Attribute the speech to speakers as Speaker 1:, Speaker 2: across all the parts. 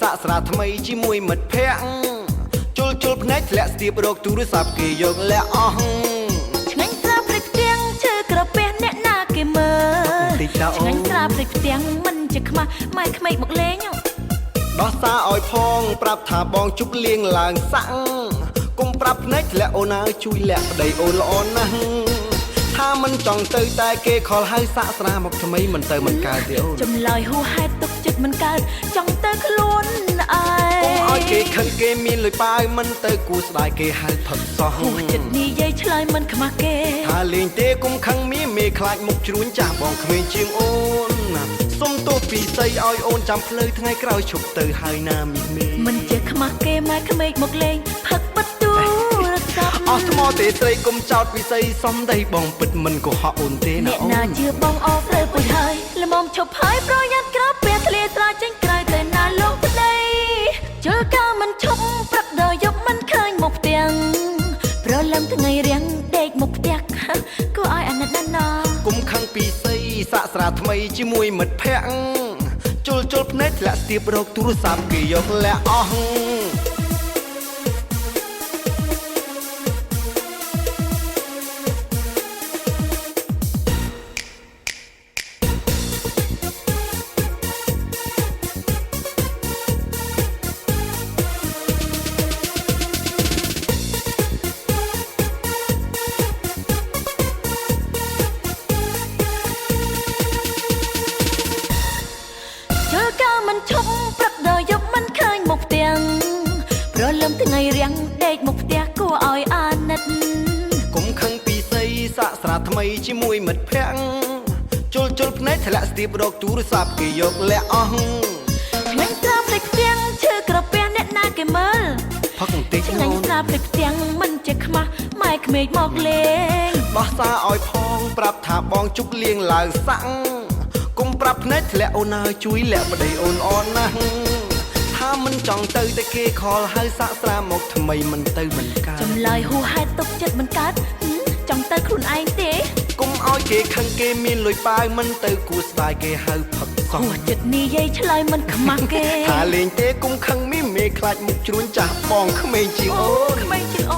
Speaker 1: សាក់ស្រាថ្មីជាមួយមិត្តភ័ក្តិជុលភ្នែកធ្លាក់ស្ទាបរកទូរស័ព្ទគេយកលាក់អស់
Speaker 2: ឆ្ងាញ់ស្រាព្រឹកផ្ទាំងឈើក្រពះអ្នកណាគេមើលឆ្ងាញ់ស្រាព្រឹកផ្ទាំងមិនជាខ្មាស់ម៉ែក្មេកមកលេង
Speaker 1: ដោះសារឲ្យផងប្រាប់ថាបងជប់លៀងឡើងសាក់កុំប្រាប់ភ្នែកធ្លាក់អូនអើយជួយលាក់ប្តីអូនល្អណាស់ថាមិនចង់ទៅតែគេខលហៅសាក់ស្រាមកថ្មីមិនទៅមិនកើតទេអូន
Speaker 2: ចម្លើយហួហេតុទុកចិត្តមិនកើតចង់ទៅខ្លួនឯង
Speaker 1: កុំឲ្យគេខឹងគេមានលុយប៉ាវមិនទៅគួរស្ដាយគេហៅផឹកសោះ
Speaker 2: ហួចិត្តនិយាយឆ្លើយមិនខ្មាស់គេ
Speaker 1: ថាលេងទេកុំខឹងមេខ្លាចមុខជ្រួញចាស់បងក្មេងជាងអូនសុំទោសពីស្អីឲ្យអូនចាំផ្លូវថ្ងៃក្រោយឈប់ទៅហើយណាមី
Speaker 2: មិនជាខ្មាស់គេម៉ែក្មេកមកលេងផឹកបិទទូរស័ព្ទ
Speaker 1: អស់ថ្មទេស្រីកុំចោតវិស័យសំដីបងពិតមិនកុហកអូនទេណា
Speaker 2: អូនអ្នកណាជឿបងអស់ត្រូវពុយហើយល្មមឈប់ហើយប្រយ័ត្នក្រោបពេលធ្លាស្រាចេញក្រៅទៅណាលោកប្តីជើកាមិនឈប់ព្រឹកដល់យប់មិនឃើញមកផ្ទាំងប្រលឹមថ្ងៃរៀងដេកមកផ្ទះគួរឲ្យអាណិតណាស់
Speaker 1: គុំខឹងពីស្អីសាក់ស្រាថ្មីជាមួយមិត្តភ័ក្តិជុលភ្នែកធ្លាក់ស្ទាបរកទូរស័ព្ទគេយកលាក់អស់
Speaker 2: មិនឈប់ព្រឹកដល់យប់មិនឃើញមកផ្ទាំងប្រលឹមថ្ងៃរៀងដេកមកផ្ទះគួរឲ្យអាណិត
Speaker 1: កុំខឹងពីស្អីសាក់ស្រាថ្មីជាមួយមិត្តភ័ក្តិជុលភ្នែកធ្លាក់ស្ទាបរកទូរស័ព្ទគេយកលាក់អស់
Speaker 2: ឆ្ងាញ់ស្រាព្រឹកផ្ទាំងឈើក្រពះអ្នកណាគេមើល
Speaker 1: ផឹកបន្តិច
Speaker 2: ឆ្ងាញ់ស្រាព្រឹកផ្ទាំងមិនជាខ្មាស់ម៉ែក្មេកមកលេង
Speaker 1: ដោះសារឲ្យផងប្រាប់ថាបងជប់លៀងឡើងសាក់កុំប្រាប់ភ្នែកធ្លាក់អូនអើយជួយលាក់ប្តីអូនអន់ណាស់ថាមិនចង់ទៅតែគេខលហៅសាក់ស្រាមកថ្មីមិនទៅមិនកើត
Speaker 2: ចម្លើយហួហេតុទុកចិត្តមិនកើតចង់ទៅខ្លួនឯងទេ
Speaker 1: កុំឲ្យគេខឹងគេមានលុយប៉ាវមិនទៅគួរស្ដាយគេហៅផឹកសោះ
Speaker 2: ហួចិត្តនិយាយឆ្លើយមិនខ្មាស់គេ
Speaker 1: ថាលេងទេកុំខឹងមេខ្លាចមុខជ្រួញចាស់បងក្មេងជាងអូន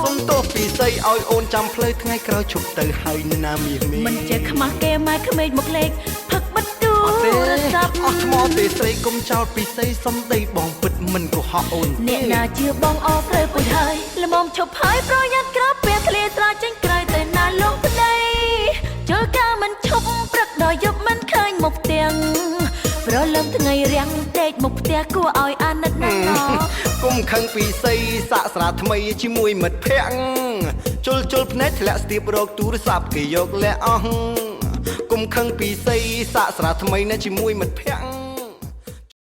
Speaker 1: សុំទោសពីស្អីឲ្យអូនចាំផ្លូវថ្ងៃក្រោយឈប់ទៅហើយណាមី
Speaker 2: មិនជាខ្មាស់គេម៉ែក្មេងមកលេងផឹកបិទទូរស័ព្ទ
Speaker 1: អស់ថ្មទេស្រីកុំចោតពីស្អីសំដីបងពិតមិនកុហកអូន
Speaker 2: អ្នកណាជឿបងអស់ត្រូវពុយហើយល្មមឈប់ហើយប្រយ័ត្នក្រោបពេលធ្លាស្រាចេញក្រៅទៅណាលោកប្តីជើកាមិនឈប់ព្រឹកដល់យប់មិនឃើញមកផ្ទាំងប្រលឹមថ្ងៃរៀងដេកមកផ្ទះគួរឲ្យអាណិតណាស់
Speaker 1: កុំខឹងពីស្អីសាក់ស្រាថ្មីជាមួយមិត្តភ័ក្តិជុលភ្នែកធ្លាក់ស្ទាបរកទូរស័ព្ទគេយកលាក់អស់កុំខឹងពីស្អីសាក់ស្រាថ្មីណាជាមួយមិត្តភ័ក្តិ